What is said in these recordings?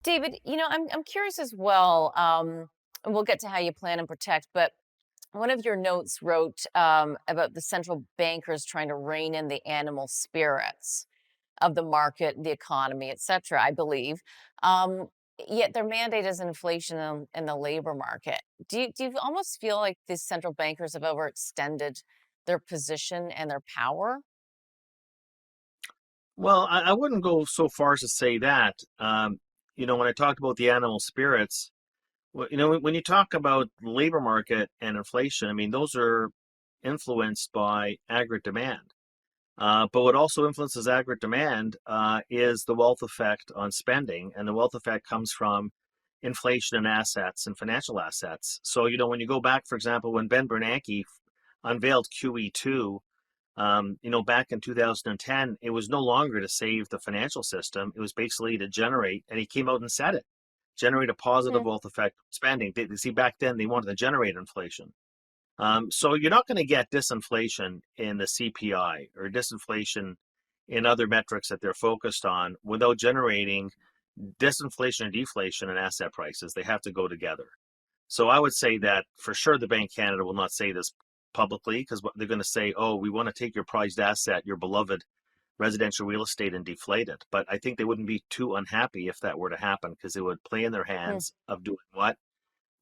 David, I'm curious as well, and we'll get to how you plan and protect, but one of your notes wrote about the central bankers trying to rein in the animal spirits of the market, the economy, et cetera, I believe. Um, Yet their mandate is inflation in the labor market. Do you almost feel like these central bankers have overextended their position and their power? Well, I wouldn't go so far as to say that. When I talked about the animal spirits, when you talk about the labor market and inflation, I mean, those are influenced by aggregate demand. But what also influences aggregate demand is the wealth effect on spending, and the wealth effect comes from inflation in assets and financial assets. So, when you go back, for example, when Ben Bernanke unveiled QE2, back in 2010, it was no longer to save the financial system. It was basically to generate, and he came out and said it, generate a positive Hmm. wealth effect on spending. See, back then they wanted to generate inflation. So you're not going to get disinflation in the CPI or disinflation in other metrics that they're focused on without generating disinflation and deflation in asset prices. They have to go together. So I would say that for sure the Bank of Canada will not say this publicly because they're going to say, oh, we want to take your prized asset, your beloved residential real estate, and deflate it. But I think they wouldn't be too unhappy if that were to happen because it would play in their Hmm. hands of doing what?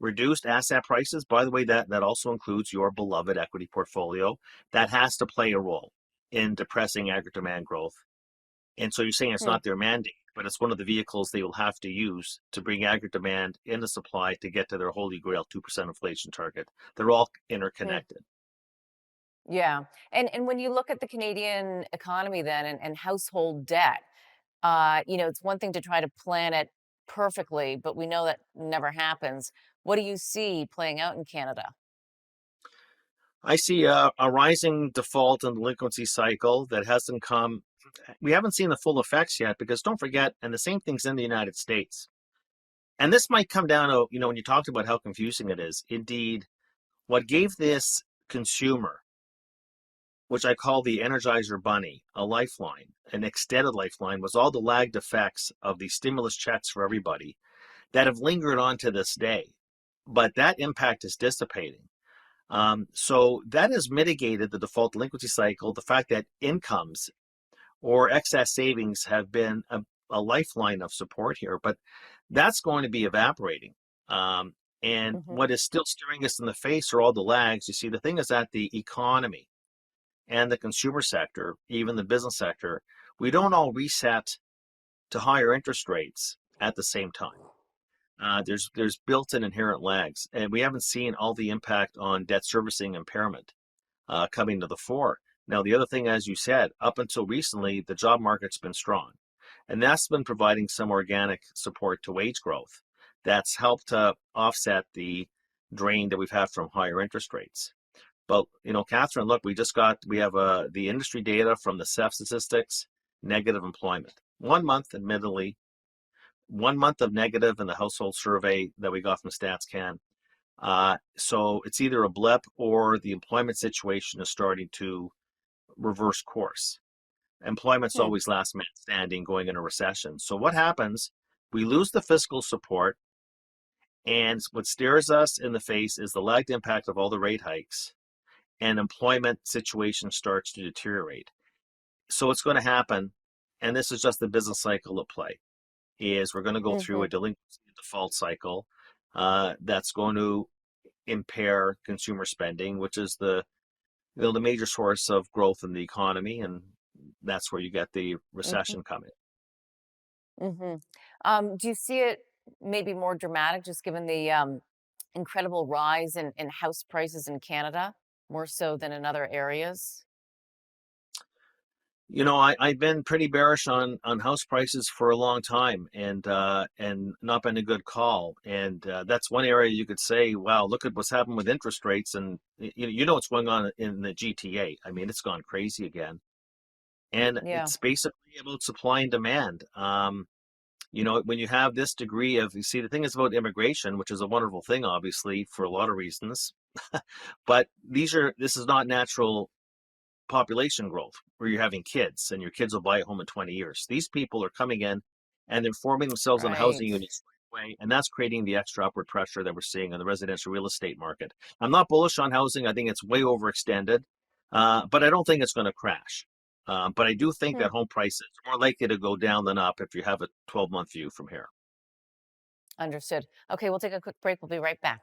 Reduced asset prices. By the way, that also includes your beloved equity portfolio. That has to play a role in depressing aggregate demand growth. And so you're saying it's Hmm. not their mandate, but it's one of the vehicles they will have to use to bring aggregate demand into supply to get to their holy grail 2% inflation target. They're all Hmm. interconnected. Yeah. And when you look at the Canadian economy then and household debt, it's one thing to try to plan it perfectly, but we know that never happens. What do you see playing out in Canada? I see a rising default and delinquency cycle that hasn't come. We haven't seen the full effects yet because don't forget, and the same thing's in the United States. And this might come down to, when you talked about how confusing it is, indeed, what gave this consumer, which I call the Energizer Bunny, a lifeline, an extended lifeline, was all the lagged effects of the stimulus checks for everybody that have lingered on to this day. But that impact is dissipating. So that has mitigated the default delinquency cycle, the fact that incomes or excess savings have been a lifeline of support here, but that's going to be evaporating. And Hmm. what is still staring us in the face are all the lags. You see, the thing is that the economy and the consumer sector, even the business sector, we don't all reset to higher interest rates at the same time. There's built-in inherent lags, and we haven't seen all the impact on debt servicing impairment coming to the fore. Now, the other thing, as you said, up until recently, the job market's been strong, and that's been providing some organic support to wage growth. That's helped to offset the drain that we've had from higher interest rates. But Catherine, look, we have the industry data from the CEF statistics, negative employment. 1 month, admittedly, 1 month of negative in the household survey that we got from StatsCan. So it's either a blip or the employment situation is starting to reverse course. Employment's Hmm. always last man standing going in a recession. So what happens? We lose the fiscal support, and what stares us in the face is the lagged impact of all the rate hikes, and employment situation starts to deteriorate. So what's going to happen, and this is just the business cycle at play, is we're going to go through a Hmm. delinquency default cycle that's going to impair consumer spending, which is the major source of growth in the economy, and that's where you get the Hmm. recession coming. Hmm. Do you see it maybe more dramatic, just given the incredible rise in house prices in Canada, more so than in other areas? I've been pretty bearish on house prices for a long time, and not been a good call. And that's one area you could say, wow, look at what's happened with interest rates, and what's going on in the GTA. I mean, it's gone crazy again, and Yeah. it's basically about supply and demand. When you have this degree of, you see, the thing is about immigration, which is a wonderful thing, obviously, for a lot of reasons, but this is not natural population growth where you're having kids and your kids will buy a home in 20 years. These people are coming in and they're forming themselves on housing Right. units right away, and that's creating the extra upward pressure that we're seeing in the residential real estate market. I'm not bullish on housing. I think it's way overextended, but I don't think it's going to crash. But I do think Hmm. that home prices are more likely to go down than up if you have a 12-month view from here. Understood. Okay, we'll take a quick break. We'll be right back.